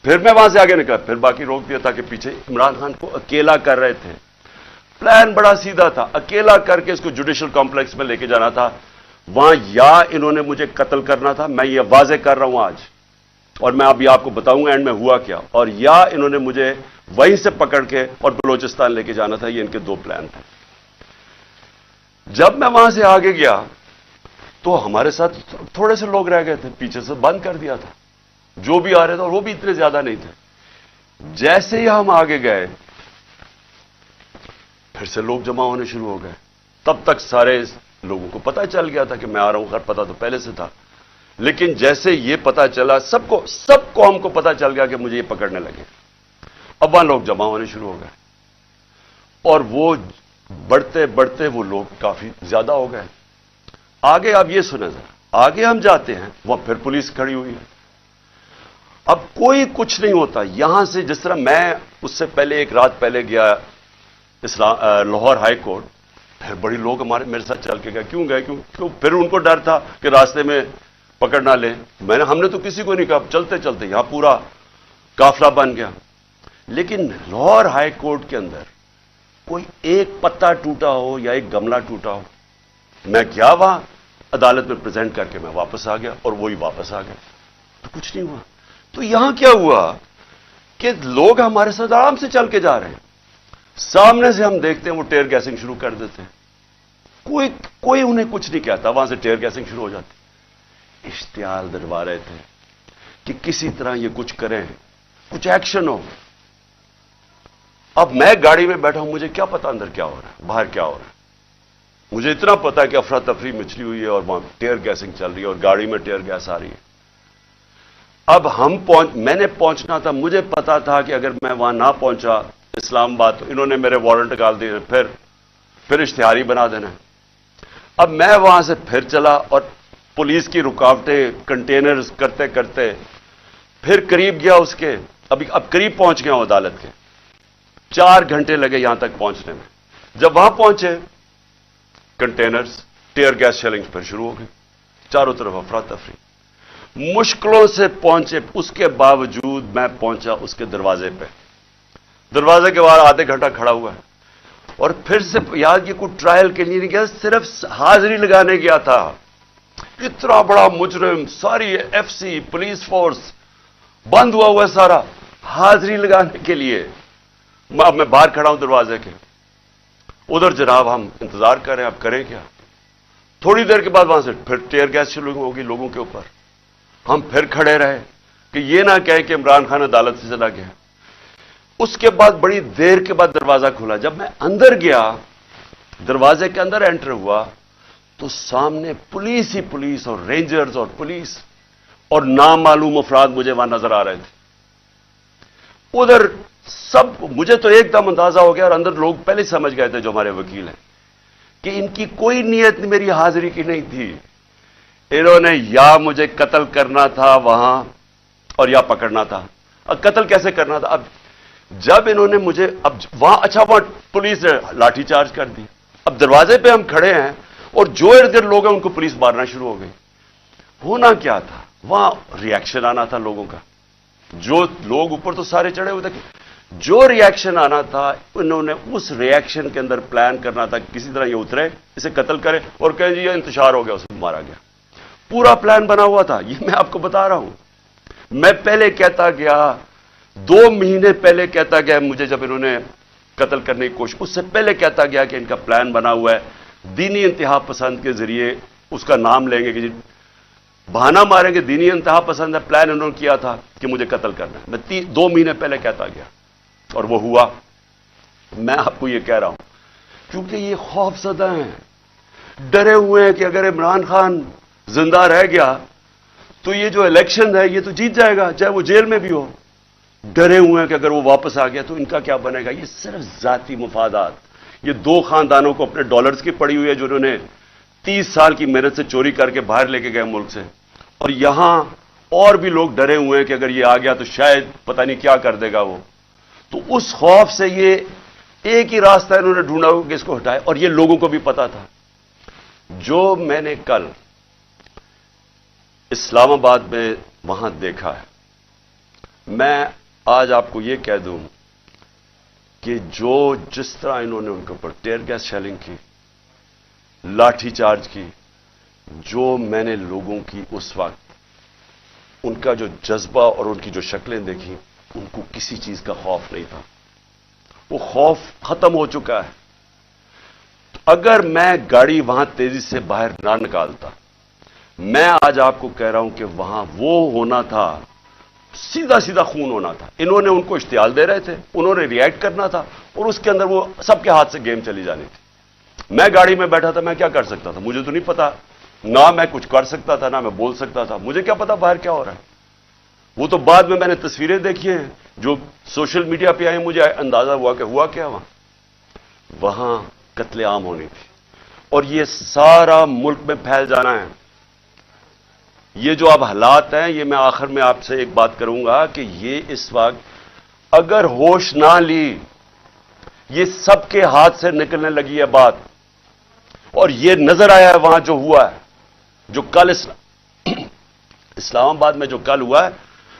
پھر میں وہاں سے آگے نکلا, پھر باقی روک دیا, تاکہ پیچھے عمران خان کو اکیلا کر رہے تھے. پلان بڑا سیدھا تھا, اکیلا کر کے اس کو جوڈیشل کمپلیکس میں لے کے جانا تھا. وہاں یا انہوں نے مجھے قتل کرنا تھا, میں یہ واضح کر رہا ہوں آج, اور میں ابھی آپ کو بتاؤں گا اینڈ میں ہوا کیا, اور یا انہوں نے مجھے وہیں سے پکڑ کے اور بلوچستان لے کے جانا تھا. یہ ان کے 2 پلان تھے. جب میں وہاں سے آگے گیا تو ہمارے ساتھ تھوڑے سے لوگ رہ گئے تھے, پیچھے سے بند کر دیا تھا جو بھی آ رہے تھے, اور وہ بھی اتنے زیادہ نہیں تھے. جیسے ہی ہم آگے گئے پھر سے لوگ جمع ہونے شروع ہو گئے. تب تک سارے لوگوں کو پتہ چل گیا تھا کہ میں آ رہا ہوں, خیر پتہ تو پہلے سے تھا, لیکن جیسے یہ پتہ چلا, سب قوم کو پتہ چل گیا کہ مجھے یہ پکڑنے لگے. اب وہاں لوگ جمع ہونے شروع ہو گئے, اور وہ بڑھتے بڑھتے وہ لوگ کافی زیادہ ہو گئے. آگے آپ یہ سنیں ذرا, آگے ہم جاتے ہیں, وہاں پھر پولیس کھڑی ہوئی ہے. اب کوئی کچھ نہیں ہوتا. یہاں سے جس طرح میں اس سے پہلے ایک رات پہلے گیا لاہور ہائی کورٹ, پھر بڑی لوگ میرے ساتھ چل کے گئے. کیوں گئے؟ کیوں پھر ان کو ڈر تھا کہ راستے میں پکڑ نہ لیں. ہم نے تو کسی کو نہیں کہا, چلتے چلتے یہاں پورا قافلہ بن گیا. لیکن لاہور ہائی کورٹ کے اندر کوئی ایک پتا ٹوٹا ہو یا ایک گملہ ٹوٹا ہو. میں کیا وہاں عدالت میں پریزنٹ کر کے میں واپس آ گیا اور وہی واپس آ گیا، تو کچھ نہیں ہوا۔ تو یہاں کیا ہوا کہ لوگ ہمارے ساتھ آرام سے چل کے جا رہے ہیں، سامنے سے ہم دیکھتے ہیں وہ ٹیئر گیسنگ شروع کر دیتے ہیں، کوئی انہیں کچھ نہیں کہتا، وہاں سے ٹیئر گیسنگ شروع ہو جاتی۔ اشتعال دلوا رہے تھے کہ کسی طرح یہ کچھ کریں، کچھ ایکشن ہو۔ اب میں گاڑی میں بیٹھا ہوں، مجھے کیا پتا اندر کیا ہو رہا ہے، باہر کیا ہو رہا ہے۔ مجھے اتنا پتا ہے کہ افراتفری مچلی ہوئی ہے اور وہاں ٹیئر گیسنگ چل رہی ہے اور گاڑی میں ٹیئر گیس آ رہی ہے۔ اب میں نے پہنچنا تھا، مجھے پتا تھا کہ اگر میں وہاں نہ پہنچا اسلام آباد تو انہوں نے میرے وارنٹ نکال دیے، پھر اشتہاری بنا دینا۔ اب میں وہاں سے پھر چلا اور پولیس کی رکاوٹیں کنٹینرز کرتے کرتے پھر قریب گیا اس کے، اب قریب پہنچ گیا ہوں عدالت کے، 4 گھنٹے لگے یہاں تک پہنچنے میں۔ جب وہاں پہنچے کنٹینرز ٹیئر گیس شیلنگ پھر شروع ہو گئی، چاروں طرف افراتفری، مشکلوں سے پہنچے۔ اس کے باوجود میں پہنچا اس کے دروازے پہ، دروازے کے باہر آدھے گھنٹہ کھڑا ہوا ہے، اور پھر سے یاد یہ کوئی ٹرائل کے لیے نہیں گیا، صرف حاضری لگانے گیا تھا۔ اتنا بڑا مجرم، ساری ایف سی پولیس فورس بند ہوا ہے سارا، حاضری لگانے کے لیے۔ اب میں باہر کھڑا ہوں دروازے کے، ادھر جناب ہم انتظار کر رہے ہیں، اب کریں کیا؟ تھوڑی دیر کے بعد وہاں سے پھر ٹیئر گیس شروع ہوگی لوگوں کے اوپر۔ ہم پھر کھڑے رہے کہ یہ نہ کہے کہ عمران خان عدالت سے چلا گیا۔ اس کے بعد بڑی دیر کے بعد دروازہ کھلا، جب میں اندر گیا، دروازے کے اندر انٹر ہوا تو سامنے پولیس ہی پولیس اور رینجرز اور پولیس اور نامعلوم افراد مجھے وہاں نظر آ رہے تھے۔ ادھر سب، مجھے تو ایک دم اندازہ ہو گیا اور اندر لوگ پہلے سمجھ گئے تھے جو ہمارے وکیل ہیں کہ ان کی کوئی نیت میری حاضری کی نہیں تھی، انہوں نے یا مجھے قتل کرنا تھا وہاں اور یا پکڑنا تھا۔ اب قتل کیسے کرنا تھا؟ اب جب انہوں نے مجھے وہاں وہاں پولیس نے لاٹھی چارج کر دی۔ اب دروازے پہ ہم کھڑے ہیں اور جو ارد گرد لوگ ہیں ان کو پولیس مارنا شروع ہو گئی۔ ہونا کیا تھا وہاں؟ ری ایکشن آنا تھا لوگوں کا، جو لوگ اوپر تو سارے چڑھے ہوئے تھے، جو ری ایکشن آنا تھا انہوں نے اس ری ایکشن کے اندر پلان کرنا تھا کسی طرح یہ اترے، اسے قتل کرے اور کہیں جی یہ انتشار ہو گیا، اسے مارا گیا۔ پورا پلان بنا ہوا تھا، یہ میں آپ کو بتا رہا ہوں۔ میں پہلے کہتا گیا، 2 مہینے پہلے کہتا گیا مجھے، جب انہوں نے قتل کرنے کی کوشش، اس سے پہلے کہتا گیا کہ ان کا پلان بنا ہوا ہے، دینی انتہا پسند کے ذریعے اس کا نام لیں گے کہ جی بہانہ ماریں گے، دینی انتہا پسند ہے، پلان انہوں نے کیا تھا کہ مجھے قتل کرنا ہے۔ میں 2 مہینے پہلے کہتا گیا اور وہ ہوا۔ میں آپ کو یہ کہہ رہا ہوں کیونکہ یہ خوف زدہ ہیں، ڈرے ہوئے ہیں کہ اگر عمران خان زندہ رہ گیا تو یہ جو الیکشن ہے یہ تو جیت جائے گا، چاہے وہ جیل میں بھی ہو۔ ڈرے ہوئے ہیں کہ اگر وہ واپس آ گیا تو ان کا کیا بنے گا۔ یہ صرف ذاتی مفادات، یہ 2 خاندانوں کو اپنے ڈالرز کی پڑی ہوئی ہے جو انہوں نے 30 سال کی محنت سے چوری کر کے باہر لے کے گئے ملک سے، اور یہاں اور بھی لوگ ڈرے ہوئے ہیں کہ اگر یہ آ گیا تو شاید پتہ نہیں کیا کر دے گا وہ۔ تو اس خوف سے یہ ایک ہی راستہ انہوں نے ڈھونڈا کہ اس کو ہٹائے، اور یہ لوگوں کو بھی پتا تھا۔ جو میں نے کل اسلام آباد میں وہاں دیکھا ہے، میں آج آپ کو یہ کہہ دوں کہ جس طرح انہوں نے ان کے اوپر ٹیئر گیس شیلنگ کی، لاٹھی چارج کی، جو میں نے لوگوں کی اس وقت ان کا جو جذبہ اور ان کی جو شکلیں دیکھی، ان کو کسی چیز کا خوف نہیں تھا، وہ خوف ختم ہو چکا ہے۔ اگر میں گاڑی وہاں تیزی سے باہر نہ نکالتا، میں آج آپ کو کہہ رہا ہوں کہ وہاں وہ ہونا تھا، سیدھا سیدھا خون ہونا تھا۔ انہوں نے ان کو اشتعال دے رہے تھے، انہوں نے ری ایکٹ کرنا تھا، اور اس کے اندر وہ سب کے ہاتھ سے گیم چلی جانی تھی۔ میں گاڑی میں بیٹھا تھا، میں کیا کر سکتا تھا؟ مجھے تو نہیں پتا، نہ میں کچھ کر سکتا تھا نہ میں بول سکتا تھا، مجھے کیا پتا باہر کیا ہو رہا ہے۔ وہ تو بعد میں نے تصویریں دیکھی ہیں جو سوشل میڈیا پہ آئی، مجھے اندازہ ہوا کہ ہوا کیا وہاں قتل عام ہونی تھی، اور یہ سارا ملک میں پھیل جانا ہے۔ یہ جو اب حالات ہیں، یہ میں آخر میں آپ سے ایک بات کروں گا کہ یہ اس وقت اگر ہوش نہ لی، یہ سب کے ہاتھ سے نکلنے لگی ہے بات، اور یہ نظر آیا ہے وہاں جو ہوا ہے، جو کل اسلام آباد میں جو کل ہوا ہے،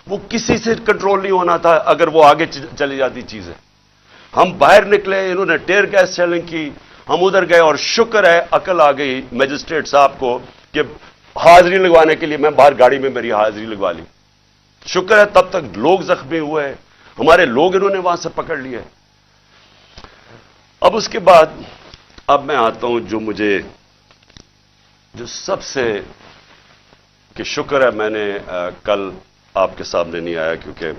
وہ کسی سے کنٹرول نہیں ہونا تھا اگر وہ آگے چلی جاتی چیزیں۔ ہم باہر نکلے، انہوں نے ٹیئر گیس شیلنگ کی، ہم ادھر گئے، اور شکر ہے عقل آ گئی میجسٹریٹ صاحب کو کہ حاضری لگوانے کے لیے میں باہر گاڑی میں میری حاضری لگوا لی. شکر ہے تب تک لوگ زخمی ہوئے ہیں, ہمارے لوگ انہوں نے وہاں سے پکڑ لیے. اب اس کے بعد اب میں آتا ہوں جو سب سے کہ شکر ہے میں نے کل آپ کے سامنے نہیں آیا, کیونکہ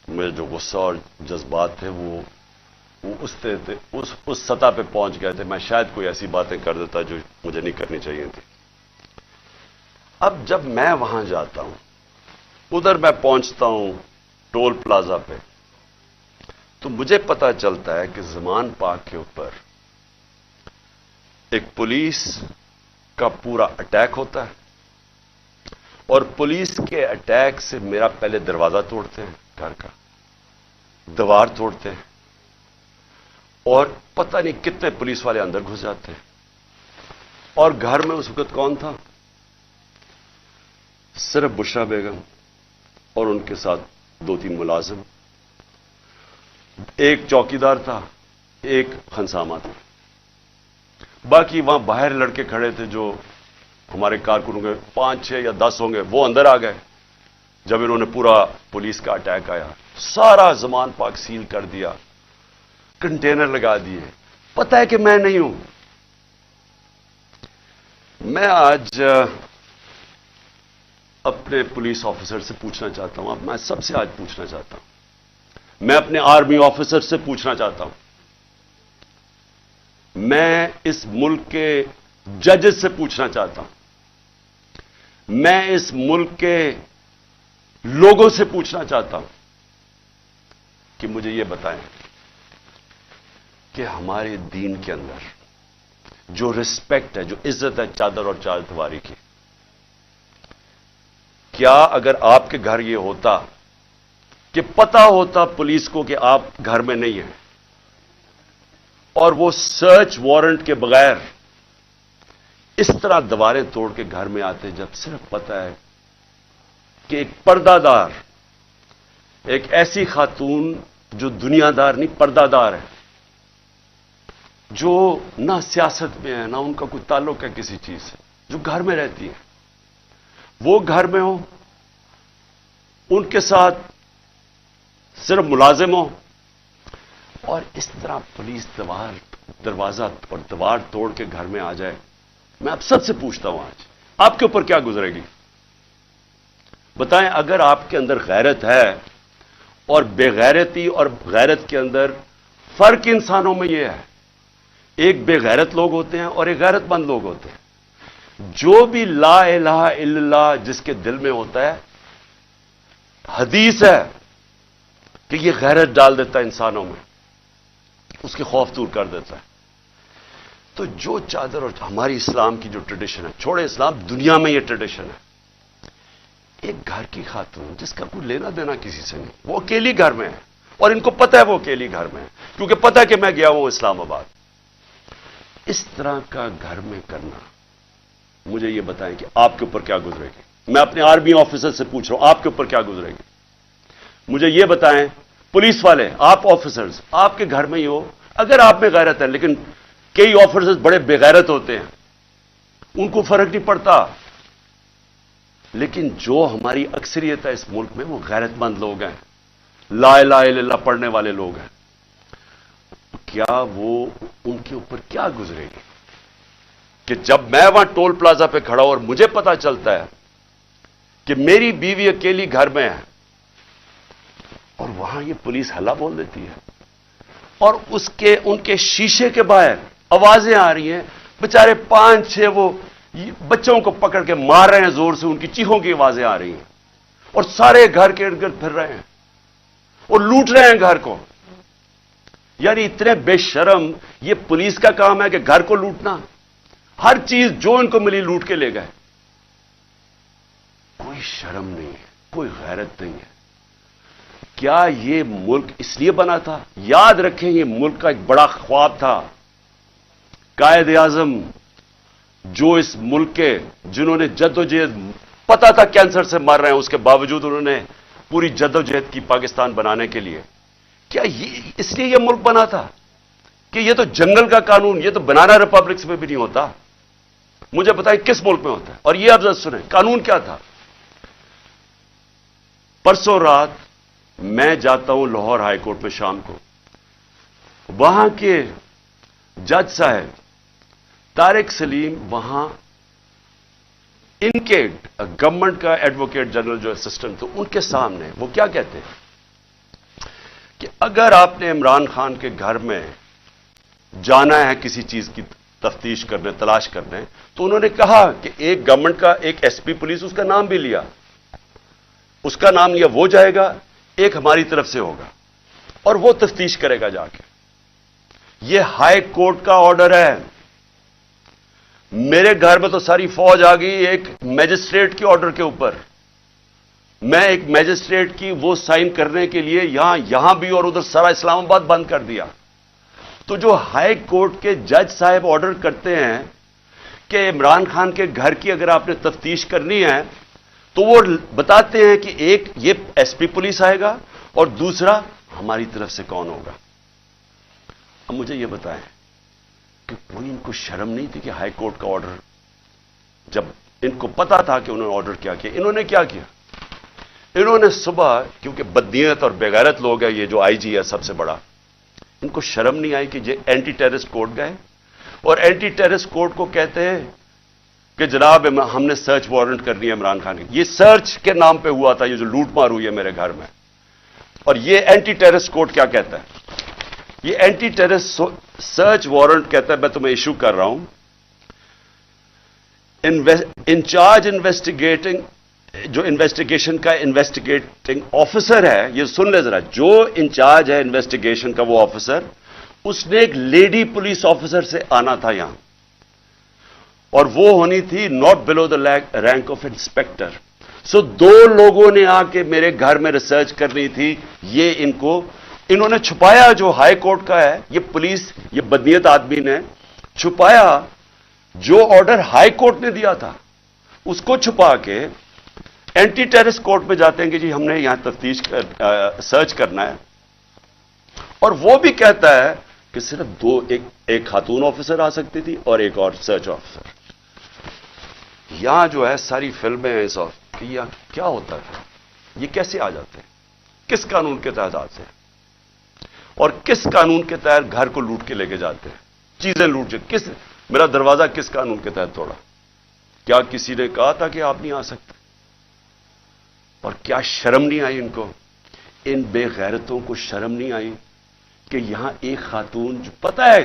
میرے جو غصہ اور جذبات تھے وہ اس سطح پہ پہنچ گئے تھے. میں شاید کوئی ایسی باتیں کر دیتا جو مجھے نہیں کرنی چاہیے تھی. اب جب میں وہاں جاتا ہوں, ادھر میں پہنچتا ہوں ٹول پلازا پہ, تو مجھے پتا چلتا ہے کہ زمان پاک کے اوپر ایک پولیس کا پورا اٹیک ہوتا ہے, اور پولیس کے اٹیک سے میرا پہلے دروازہ توڑتے ہیں, گھر کا دیوار توڑتے ہیں, اور پتہ نہیں کتنے پولیس والے اندر گھس جاتے ہیں. اور گھر میں اس وقت کون تھا؟ صرف بشرا بیگم اور ان کے ساتھ 2-3 ملازم, ایک چوکیدار تھا, ایک خنسامہ تھا. باقی وہاں باہر لڑکے کھڑے تھے جو ہمارے کارکنوں کے 5-6 یا 10 ہوں گے, وہ اندر آ گئے جب انہوں نے پورا پولیس کا اٹیک آیا. سارا زمان پاک سیل کر دیا, کنٹینر لگا دیے. پتہ ہے کہ میں نہیں ہوں. میں آج اپنے پولیس آفیسر سے پوچھنا چاہتا ہوں, میں سب سے آج پوچھنا چاہتا ہوں, میں اپنے آرمی آفیسر سے پوچھنا چاہتا ہوں, میں اس ملک کے ججز سے پوچھنا چاہتا ہوں, میں اس ملک کے لوگوں سے پوچھنا چاہتا ہوں کہ مجھے یہ بتائیں کہ ہمارے دین کے اندر جو رسپیکٹ ہے, جو عزت ہے چادر اور چار دیواری کی, کیا اگر آپ کے گھر یہ ہوتا کہ پتا ہوتا پولیس کو کہ آپ گھر میں نہیں ہیں, اور وہ سرچ وارنٹ کے بغیر اس طرح دیواریں توڑ کے گھر میں آتے, جب صرف پتا ہے کہ ایک پردہ دار, ایک ایسی خاتون جو دنیا دار نہیں پردہ دار ہے, جو نہ سیاست میں ہے نہ ان کا کوئی تعلق ہے کسی چیز سے, جو گھر میں رہتی ہے, وہ گھر میں ہو, ان کے ساتھ صرف ملازم ہو, اور اس طرح پولیس دروازہ اور دیوار توڑ کے گھر میں آ جائے. میں اب سب سے پوچھتا ہوں آج آپ کے اوپر کیا گزرے گی؟ بتائیں. اگر آپ کے اندر غیرت ہے, اور بے غیرتی اور غیرت کے اندر فرق انسانوں میں یہ ہے, ایک بے غیرت لوگ ہوتے ہیں اور ایک غیرت مند لوگ ہوتے ہیں. جو بھی لا الہ الا اللہ جس کے دل میں ہوتا ہے, حدیث ہے کہ یہ غیرت ڈال دیتا ہے انسانوں میں, اس کے خوف دور کر دیتا ہے. تو جو چادر اور ہماری اسلام کی جو ٹریڈیشن ہے, چھوڑے اسلام, دنیا میں یہ ٹریڈیشن ہے, ایک گھر کی خاتون جس کا کوئی لینا دینا کسی سے نہیں, وہ اکیلی گھر میں ہے, اور ان کو پتہ ہے وہ اکیلی گھر میں ہے, کیونکہ پتہ ہے کہ میں گیا ہوں اسلام آباد. اس طرح کا گھر میں کرنا, مجھے یہ بتائیں کہ آپ کے اوپر کیا گزرے گی. میں اپنے آرمی آفیسر سے پوچھ رہا ہوں, آپ کے اوپر کیا گزرے گی. مجھے یہ بتائیں, پولیس والے, آپ آفیسرز, آپ کے گھر میں ہی ہو, اگر آپ میں غیرت ہے, لیکن کئی آفیسرز بڑے بے غیرت ہوتے ہیں, ان کو فرق نہیں پڑتا. لیکن جو ہماری اکثریت ہے اس ملک میں, وہ غیرت مند لوگ ہیں, لا الہ الا اللہ پڑھنے والے لوگ ہیں. کیا وہ ان کے اوپر کیا گزرے گی کہ جب میں وہاں ٹول پلازا پہ کھڑا ہوں اور مجھے پتا چلتا ہے کہ میری بیوی اکیلی گھر میں ہے, اور وہاں یہ پولیس ہلا بول دیتی ہے, اور ان کے شیشے کے باہر آوازیں آ رہی ہیں, بےچارے 5-6 وہ بچوں کو پکڑ کے مار رہے ہیں زور سے, ان کی چیخوں کی آوازیں آ رہی ہیں, اور سارے گھر کے ارد گرد پھر رہے ہیں اور لوٹ رہے ہیں گھر کو. یعنی اتنے بے شرم, یہ پولیس کا کام ہے کہ گھر کو لوٹنا, ہر چیز جو ان کو ملی لوٹ کے لے گئے. کوئی شرم نہیں ہے, کوئی غیرت نہیں ہے. کیا یہ ملک اس لیے بنا تھا؟ یاد رکھیں, یہ ملک کا ایک بڑا خواب تھا. قائد اعظم جو اس ملک کے, جنہوں نے جدوجہد, پتا تھا کینسر سے مر رہے ہیں, اس کے باوجود انہوں نے پوری جدوجہد کی پاکستان بنانے کے لیے. کیا اس لیے یہ ملک بنا تھا کہ یہ تو جنگل کا قانون, یہ تو بنانا ریپبلکس میں بھی نہیں ہوتا. مجھے بتائیں کس ملک میں ہوتا ہے؟ اور یہ آپ ذرا سنیں قانون کیا تھا. پرسوں رات میں جاتا ہوں لاہور ہائی کورٹ میں شام کو. وہاں کے جج صاحب طارق سلیم وہاں ان کے گورنمنٹ کا ایڈوکیٹ جنرل جو اسسٹنٹ تھے ان کے سامنے وہ کیا کہتے ہیں کہ اگر آپ نے عمران خان کے گھر میں جانا ہے کسی چیز کی تفتیش کرنے تلاش کرنے تو انہوں نے کہا کہ ایک گورنمنٹ کا ایک ایس پی پولیس اس کا نام بھی لیا اس کا نام لیا وہ جائے گا ایک ہماری طرف سے ہوگا اور وہ تفتیش کرے گا جا کے. یہ ہائی کورٹ کا آرڈر ہے. میرے گھر میں تو ساری فوج آ گئی ایک میجسٹریٹ کے آرڈر کے اوپر. میں ایک میجسٹریٹ کی وہ سائن کرنے کے لیے یہاں بھی اور ادھر سارا اسلام آباد بند کر دیا. تو جو ہائی کورٹ کے جج صاحب آرڈر کرتے ہیں کہ عمران خان کے گھر کی اگر آپ نے تفتیش کرنی ہے تو وہ بتاتے ہیں کہ ایک یہ ایس پی پولیس آئے گا اور دوسرا ہماری طرف سے کون ہوگا. اب مجھے یہ بتائیں کہ کوئی ان کو شرم نہیں تھی کہ ہائی کورٹ کا آرڈر جب ان کو پتا تھا کہ انہوں نے آرڈر کیا کیا انہوں نے کیا کیا انہوں نے صبح کیونکہ بدنیت اور بےغیرت لوگ ہیں یہ جو آئی جی ہے سب سے بڑا ان کو شرم نہیں آئی کہ یہ اینٹی ٹیررسٹ کورٹ گئے اور اینٹی ٹیررسٹ کورٹ کو کہتے ہیں کہ جناب ہم نے سرچ وارنٹ کرنی ہے عمران خان کی. یہ سرچ کے نام پہ ہوا تھا یہ جو لوٹ مار ہوئی ہے میرے گھر میں. اور یہ اینٹی ٹیررسٹ کورٹ کیا کہتا ہے یہ اینٹی ٹیررسٹ سرچ وارنٹ کہتا ہے میں تمہیں ایشو کر رہا ہوں انچارج انویسٹیگیٹنگ جو انویسٹیگیشن کا انویسٹیگیٹنگ آفیسر ہے یہ سن لے ذرا جو انچارج ہے انویسٹیگیشن کا وہ آفیسر اس نے ایک لیڈی پولیس آفیسر سے آنا تھا یہاں اور وہ ہونی تھی not below the rank of inspector. So دو لوگوں نے آ کے میرے گھر میں ریسرچ کرنی تھی. یہ انہوں نے چھپایا جو ہائی کورٹ کا ہے یہ پولیس یہ بدنیت آدمی نے چھپایا جو آرڈر ہائی کورٹ نے دیا تھا اس کو چھپا کے اینٹی ٹیررسٹ کورٹ میں جاتے ہیں کہ جی ہم نے یہاں تفتیش سرچ کرنا ہے اور وہ بھی کہتا ہے کہ صرف ایک خاتون آفیسر آ سکتی تھی اور ایک اور سرچ آفیسر. یہاں جو ہے ساری فلمیں ہیں کہ یہاں کیا ہوتا ہے یہ کیسے آ جاتے ہیں کس قانون کے تحت آتے ہیں اور کس قانون کے تحت گھر کو لوٹ کے لے کے جاتے ہیں چیزیں لوٹ میرا دروازہ کس قانون کے تحت توڑا کیا کسی نے کہا تھا کہ آپ نہیں آ سکتے اور کیا شرم نہیں آئی ان کو ان بے غیرتوں کو شرم نہیں آئی کہ یہاں ایک خاتون جو پتہ ہے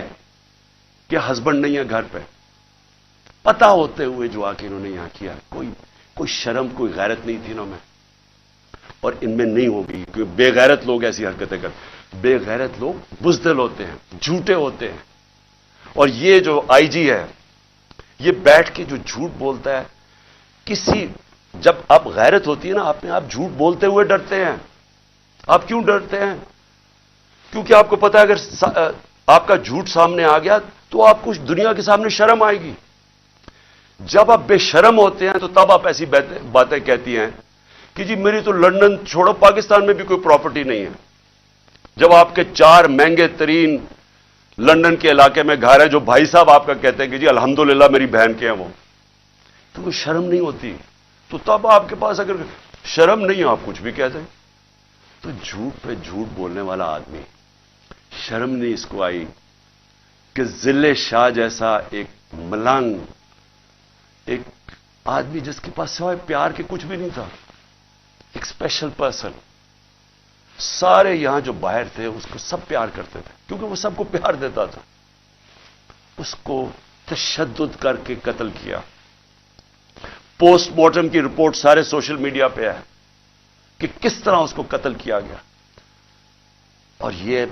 کہ ہسبینڈ نہیں ہے گھر پہ پتا ہوتے ہوئے جو آ کے انہوں نے یہاں کیا کوئی شرم کوئی غیرت نہیں تھی انہوں میں اور ان میں نہیں ہوگی کیونکہ بے غیرت لوگ ایسی حرکتیں کرتے بے غیرت لوگ بزدل ہوتے ہیں جھوٹے ہوتے ہیں اور یہ جو آئی جی ہے یہ بیٹھ کے جو جھوٹ بولتا ہے جب آپ غیرت ہوتی ہے نا آپ جھوٹ بولتے ہوئے ڈرتے ہیں. آپ کیوں ڈرتے ہیں کیونکہ آپ کو پتا ہے اگر آپ کا جھوٹ سامنے آ گیا تو آپ کو دنیا کے سامنے شرم آئے گی. جب آپ بے شرم ہوتے ہیں تو تب آپ ایسی باتیں کہتی ہیں کہ جی میری تو لندن چھوڑو پاکستان میں بھی کوئی پراپرٹی نہیں ہے. جب آپ کے 4 مہنگے ترین لندن کے علاقے میں گھر ہے جو بھائی صاحب آپ کا کہتے ہیں کہ جی الحمدللہ میری بہن کے ہیں وہ تو کوئی شرم نہیں ہوتی. تو تب آپ کے پاس اگر شرم نہیں آپ کچھ بھی کہتے تو جھوٹ پہ جھوٹ بولنے والا آدمی شرم نہیں اس کو آئی کہ ذل شاہ جیسا ایک ملنگ ایک آدمی جس کے پاس سوائے پیار کے کچھ بھی نہیں تھا ایک اسپیشل پرسن سارے یہاں جو باہر تھے اس کو سب پیار کرتے تھے کیونکہ وہ سب کو پیار دیتا تھا اس کو تشدد کر کے قتل کیا. پوسٹ مارٹم کی رپورٹ سارے سوشل میڈیا پہ ہے کہ کس طرح اس کو قتل کیا گیا اور یہ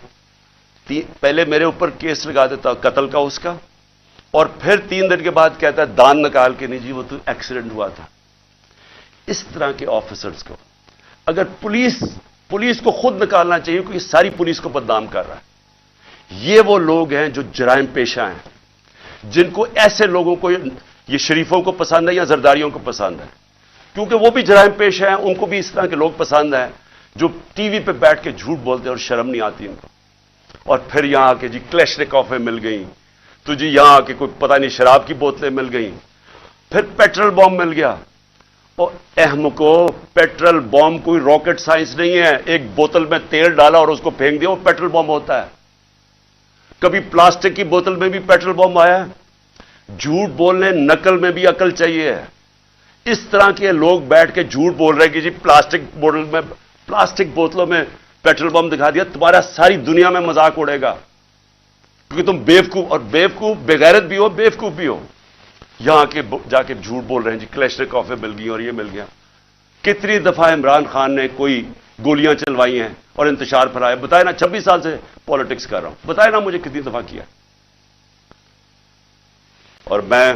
پہلے میرے اوپر کیس لگا دیتا قتل کا اس کا اور پھر 3 دن کے بعد کہتا ہے دان نکال کے نہیں جی وہ تو ایکسیڈنٹ ہوا تھا. اس طرح کے آفیسرز کو اگر پولیس کو خود نکالنا چاہیے کیونکہ ساری پولیس کو بدنام کر رہا ہے. یہ وہ لوگ ہیں جو جرائم پیشہ ہیں جن کو ایسے لوگوں کو یہ شریفوں کو پسند ہے یا زرداریوں کو پسند ہے کیونکہ وہ بھی جرائم پیشہ ہیں ان کو بھی اس طرح کے لوگ پسند ہیں جو ٹی وی پہ بیٹھ کے جھوٹ بولتے ہیں اور شرم نہیں آتی ان کو اور پھر یہاں آ کے جی کلیشنکوفیں مل گئیں تو جی یہاں آ کے کوئی پتہ نہیں شراب کی بوتلیں مل گئیں پھر پیٹرول بم مل گیا. اور احمقو، پیٹرول بم کوئی راکٹ سائنس نہیں ہے. ایک بوتل میں تیل ڈالا اور اس کو پھینک دیا، وہ پیٹرول بم ہوتا ہے. کبھی پلاسٹک کی بوتل میں بھی پیٹرول بم آیا ہے. جھوٹ بولنے نقل میں بھی عقل چاہیے. اس طرح کے لوگ بیٹھ کے جھوٹ بول رہے ہیں کہ جی پلاسٹک بوتلوں میں پیٹرول بم دکھا دیا. تمہارا ساری دنیا میں مذاق اڑے گا، کیونکہ تم بیوقوف، اور بیوقوف بغیرت بھی ہو، بیوقوف بھی ہو. یہاں کے جا کے جھوٹ بول رہے ہیں جی کلیشنکوفیں مل گئی اور یہ مل گیا. کتنی دفعہ عمران خان نے کوئی گولیاں چلوائی ہیں اور انتشار پھیلایا؟ بتائے نا. 26 سال سے پالیٹکس کر رہا ہوں، بتائے نا مجھے کتنی دفعہ کیا. اور میں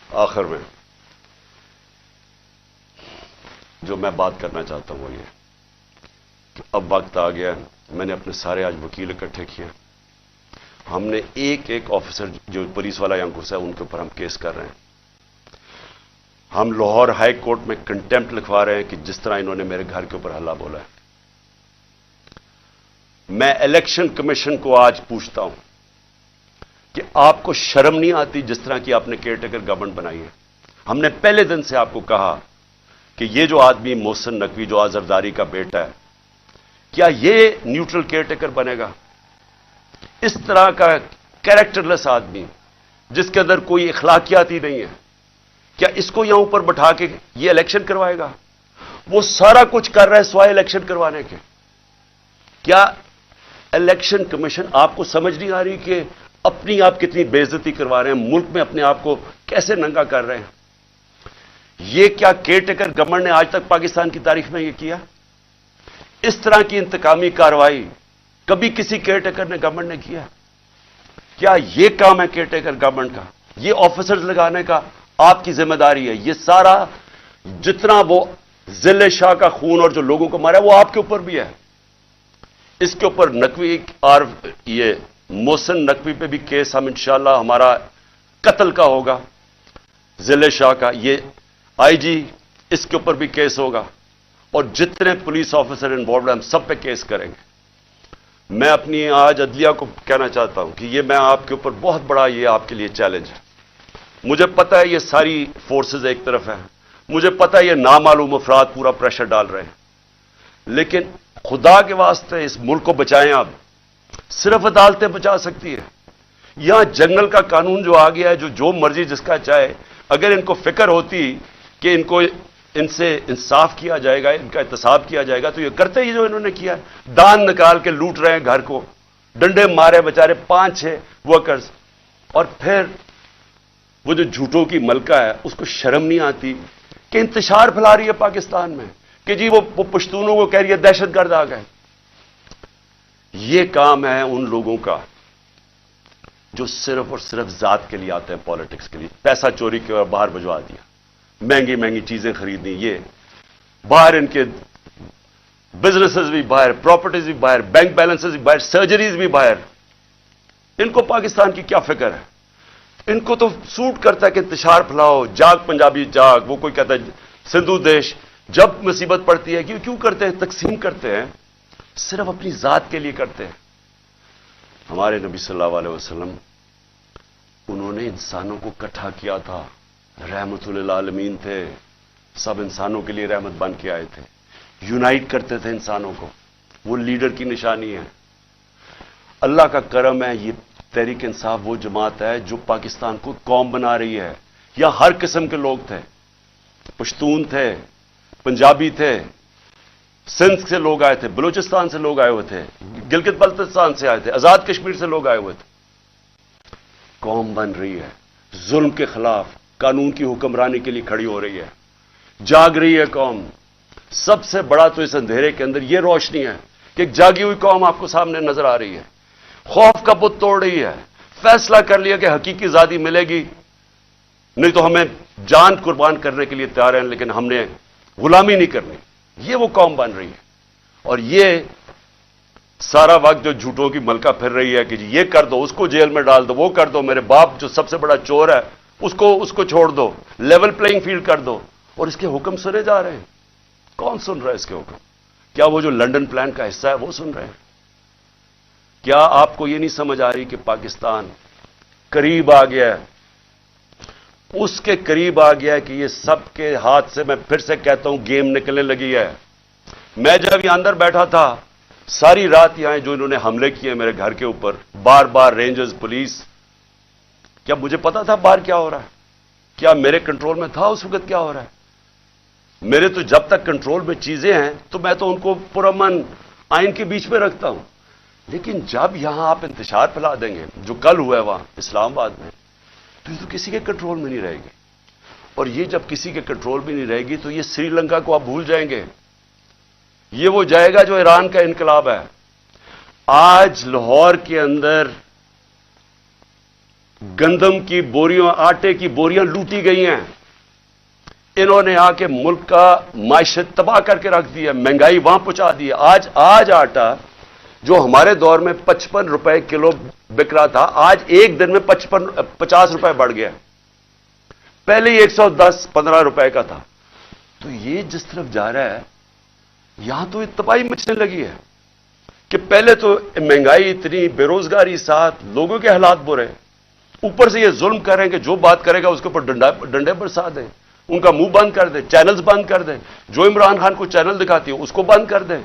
آخر میں جو میں بات کرنا چاہتا ہوں وہ یہ کہ اب وقت آ گیا. میں نے اپنے سارے آج وکیل اکٹھے کیے. ہم نے ایک ایک آفیسر جو پولیس والا یہاں گھسا ہے ان کے اوپر ہم کیس کر رہے ہیں. ہم لاہور ہائی کورٹ میں کنٹیمپٹ لکھوا رہے ہیں کہ جس طرح انہوں نے میرے گھر کے اوپر ہلہ بولا ہے. میں الیکشن کمیشن کو آج پوچھتا ہوں کہ آپ کو شرم نہیں آتی جس طرح کی آپ نے کیئر ٹیکر گورنمنٹ بنائی ہے؟ ہم نے پہلے دن سے آپ کو کہا کہ یہ جو آدمی محسن نقوی جو آزرداری کا بیٹا ہے، کیا یہ نیوٹرل کیئر ٹیکر بنے گا؟ اس طرح کا کیریکٹر لیس آدمی جس کے اندر کوئی اخلاقیات ہی نہیں ہے، کیا اس کو یہاں اوپر بٹھا کے یہ الیکشن کروائے گا؟ وہ سارا کچھ کر رہا ہے سوائے الیکشن کروانے کے. کیا الیکشن کمیشن آپ کو سمجھ نہیں آ رہی کہ اپنی آپ کتنی بے عزتی کروا رہے ہیں، ملک میں اپنے آپ کو کیسے ننگا کر رہے ہیں؟ یہ کیا کیئر ٹیکر گورنمنٹ نے آج تک پاکستان کی تاریخ میں یہ کیا؟ اس طرح کی انتقامی کارروائی کبھی کسی کیئر ٹیکر نے گورنمنٹ نے کیا؟ کیا یہ کام ہے کیئر ٹیکر گورنمنٹ کا؟ یہ آفیسرز لگانے کا آپ کی ذمہ داری ہے. یہ سارا جتنا وہ ضلع شاہ کا خون اور جو لوگوں کو مارا وہ آپ کے اوپر بھی ہے. اس کے اوپر نقوی اور یہ محسن نقوی پہ بھی کیس ہم انشاءاللہ ہمارا قتل کا ہوگا، ضلع شاہ کا. یہ آئی جی اس کے اوپر بھی کیس ہوگا، اور جتنے پولیس آفیسر انوالوڈ ہیں ہم سب پہ کیس کریں گے. میں اپنی آج عدلیہ کو کہنا چاہتا ہوں کہ یہ میں آپ کے اوپر بہت بڑا یہ آپ کے لیے چیلنج ہے. مجھے پتا ہے یہ ساری فورسز ایک طرف ہیں، مجھے پتا ہے یہ نامعلوم افراد پورا پریشر ڈال رہے ہیں، لیکن خدا کے واسطے اس ملک کو بچائیں. آپ صرف عدالتیں بچا سکتی ہے. یہاں جنگل کا قانون جو آ گیا ہے، جو مرضی جس کا چاہے، اگر ان کو فکر ہوتی کہ ان سے انصاف کیا جائے گا، ان کا احتساب کیا جائے گا، تو یہ کرتے ہی جو انہوں نے کیا. دان نکال کے لوٹ رہے ہیں گھر کو، ڈنڈے مارے بیچارے 5-6 ورکرز. اور پھر وہ جو جھوٹوں کی ملکہ ہے اس کو شرم نہیں آتی کہ انتشار پھیلا رہی ہے پاکستان میں کہ جی وہ پشتونوں کو کہہ رہی ہے دہشت گرد آ گئے. یہ کام ہے ان لوگوں کا جو صرف اور صرف ذات کے لیے آتے ہیں، پالیٹکس کے لیے. پیسہ چوری کے اور باہر بھجوا دیا، مہنگی مہنگی چیزیں خریدنی، یہ باہر ان کے بزنسز بھی باہر، پراپرٹیز بھی باہر، بینک بیلنسز بھی باہر، سرجریز بھی باہر. ان کو پاکستان کی کیا فکر ہے؟ ان کو تو سوٹ کرتا ہے کہ انتشار پھیلاؤ، جاگ پنجابی جاگ. وہ کوئی کہتا ہے سندھو دیش. جب مصیبت پڑتی ہے کیوں کرتے ہیں؟ تقسیم کرتے ہیں، صرف اپنی ذات کے لیے کرتے ہیں. ہمارے نبی صلی اللہ علیہ وسلم انہوں نے انسانوں کو اکٹھا کیا تھا، رحمت للعالمین تھے، سب انسانوں کے لیے رحمت بن کے آئے تھے، یونائٹ کرتے تھے انسانوں کو. وہ لیڈر کی نشانی ہے. اللہ کا کرم ہے، یہ تحریک انصاف وہ جماعت ہے جو پاکستان کو قوم بنا رہی ہے. یہاں ہر قسم کے لوگ تھے، پشتون تھے، پنجابی تھے، سندھ سے لوگ آئے تھے، بلوچستان سے لوگ آئے ہوئے تھے، گلگت بلتستان سے آئے تھے، آزاد کشمیر سے لوگ آئے ہوئے تھے. قوم بن رہی ہے، ظلم کے خلاف قانون کی حکمرانی کے لیے کھڑی ہو رہی ہے، جاگ رہی ہے قوم. سب سے بڑا تو اس اندھیرے کے اندر یہ روشنی ہے کہ ایک جاگی ہوئی قوم آپ کو سامنے نظر آ رہی ہے، خوف کا بت توڑ رہی ہے، فیصلہ کر لیا کہ حقیقی آزادی ملے گی، نہیں تو ہمیں جان قربان کرنے کے لیے تیار ہیں، لیکن ہم نے غلامی نہیں کرنی. یہ وہ قوم بن رہی ہے. اور یہ سارا وقت جو جھوٹوں کی ملکہ پھر رہی ہے کہ جی یہ کر دو، اس کو جیل میں ڈال دو، وہ کر دو، میرے باپ جو سب سے بڑا چور ہے اس کو چھوڑ دو، لیول پلئنگ فیلڈ کر دو. اور اس کے حکم سنے جا رہے ہیں. کون سن رہا ہے اس کے حکم؟ کیا وہ جو لنڈن پلان کا حصہ ہے وہ سن رہے ہیں؟ کیا آپ کو یہ نہیں سمجھ آ رہی کہ پاکستان قریب آ گیا ہے اس کے قریب آ گیا کہ یہ سب کے ہاتھ سے، میں پھر سے کہتا ہوں، گیم نکلنے لگی ہے. میں جب یہاں اندر بیٹھا تھا، ساری رات یہاں جو انہوں نے حملے کیے میرے گھر کے اوپر، بار بار رینجرز، پولیس، کیا مجھے پتا تھا باہر کیا ہو رہا ہے؟ کیا میرے کنٹرول میں تھا اس وقت کیا ہو رہا ہے؟ میرے تو جب تک کنٹرول میں چیزیں ہیں تو میں تو ان کو پرامن آئین کے بیچ میں رکھتا ہوں. لیکن جب یہاں آپ انتشار پھیلا دیں گے، جو کل ہوا ہے وہاں اسلام آباد میں، تو یہ تو کسی کے کنٹرول میں نہیں رہے گی. اور یہ جب کسی کے کنٹرول میں نہیں رہے گی تو یہ سری لنکا کو آپ بھول جائیں گے. یہ وہ جائے گا جو ایران کا انقلاب ہے. آج لاہور کے اندر گندم کی بوریاں، آٹے کی بوریاں لوٹی گئی ہیں. انہوں نے آ کے ملک کا معیشت تباہ کر کے رکھ دی ہے، مہنگائی وہاں پہنچا دی ہے. آج آٹا جو ہمارے دور میں 55 روپے کلو بک رہا تھا، آج ایک دن میں 50 روپے بڑھ گیا. پہلے ہی 110-15 روپے کا تھا. تو یہ جس طرف جا رہا ہے، یہاں تو تباہی مچنے لگی ہے کہ پہلے تو مہنگائی اتنی، بے روزگاری ساتھ، لوگوں کے حالات برے، اوپر سے یہ ظلم کریں کہ جو بات کرے گا اس کے اوپر ڈنڈے برسا دیں، ان کا منہ بند کر دیں، چینلز بند کر دیں. جو عمران خان کو چینل دکھاتی ہے اس کو بند کر دیں،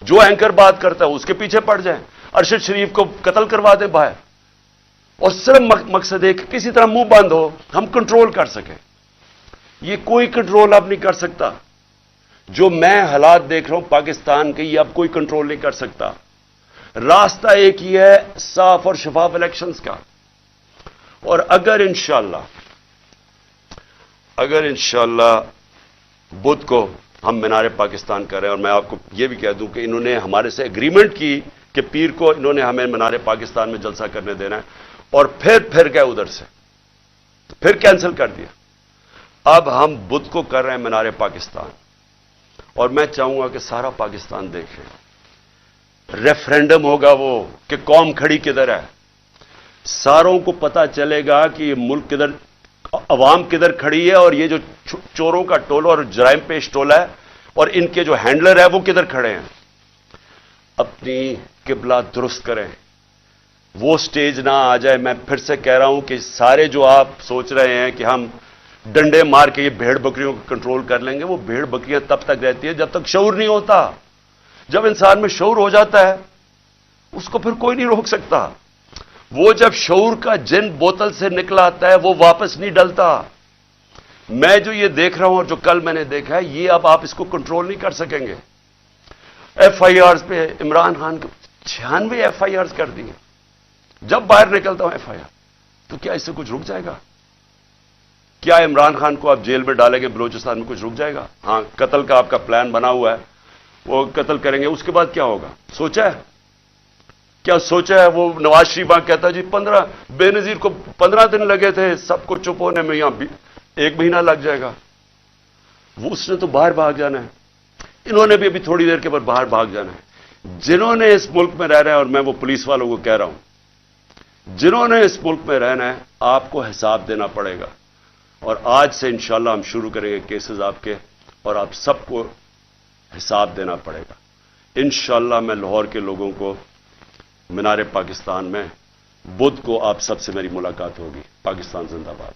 جو اینکر بات کرتا ہے اس کے پیچھے پڑ جائیں، ارشد شریف کو قتل کروا دیں باہر. اور صرف مقصد ہے کہ کسی طرح منہ بند ہو، ہم کنٹرول کر سکیں. یہ کوئی کنٹرول اب نہیں کر سکتا. جو میں حالات دیکھ رہا ہوں پاکستان کے، یہ اب کوئی کنٹرول نہیں کر سکتا. راستہ ایک ہی ہے، صاف اور شفاف الیکشنز کا. اور اگر انشاءاللہ بدھ کو ہم مینار پاکستان کر رہے ہیں، اور میں آپ کو یہ بھی کہہ دوں کہ انہوں نے ہمارے سے اگریمنٹ کی کہ پیر کو انہوں نے ہمیں مینار پاکستان میں جلسہ کرنے دینا ہے، اور پھر گئے ادھر سے، پھر کینسل کر دیا. اب ہم بدھ کو کر رہے ہیں مینار پاکستان، اور میں چاہوں گا کہ سارا پاکستان دیکھے. ریفرینڈم ہوگا وہ کہ قوم کھڑی کدھر ہے. ساروں کو پتا چلے گا کہ یہ ملک کدھر، عوام کدھر کھڑی ہے، اور یہ جو چوروں کا ٹولہ اور جرائم پیش ٹولہ ہے اور ان کے جو ہینڈلر ہے وہ کدھر کھڑے ہیں. اپنی قبلہ درست کریں، وہ سٹیج نہ آ جائے. میں پھر سے کہہ رہا ہوں کہ سارے جو آپ سوچ رہے ہیں کہ ہم ڈنڈے مار کے یہ بھیڑ بکریوں کو کنٹرول کر لیں گے، وہ بھیڑ بکریاں تب تک رہتی ہے جب تک شعور نہیں ہوتا. جب انسان میں شعور ہو جاتا ہے اس کو پھر کوئی نہیں روک سکتا. وہ جب شعور کا جن بوتل سے نکلا آتا ہے وہ واپس نہیں ڈلتا. میں جو یہ دیکھ رہا ہوں اور جو کل میں نے دیکھا ہے، یہ اب آپ اس کو کنٹرول نہیں کر سکیں گے. ایف آئی آرز پہ عمران خان کو 96 ایف آئی آرز کر دی ہیں. جب باہر نکلتا ہوں ایف آئی آر، تو کیا اس سے کچھ رک جائے گا؟ کیا عمران خان کو آپ جیل میں ڈالیں گے بلوچستان میں کچھ رک جائے گا؟ ہاں، قتل کا آپ کا پلان بنا ہوا ہے، وہ قتل کریں گے، اس کے بعد کیا ہوگا؟ سوچا ہے؟ کیا سوچا ہے؟ وہ نواز شریف کہتا ہے جی 15 بے نظیر کو 15 دن لگے تھے سب کو چپ ہونے میں، یہاں 1 مہینہ لگ جائے گا. وہ اس نے تو باہر بھاگ جانا ہے. انہوں نے بھی ابھی تھوڑی دیر کے بعد باہر بھاگ جانا ہے. جنہوں نے اس ملک میں رہ رہا ہے، اور میں وہ پولیس والوں کو کہہ رہا ہوں، جنہوں نے اس ملک میں رہنا ہے آپ کو حساب دینا پڑے گا. اور آج سے انشاءاللہ ہم شروع کریں گے کیسز آپ کے، اور آپ سب کو حساب دینا پڑے گا. انشاءاللہ میں لاہور کے لوگوں کو مینار پاکستان میں بدھ کو آپ سب سے میری ملاقات ہوگی. پاکستان زندہ باد.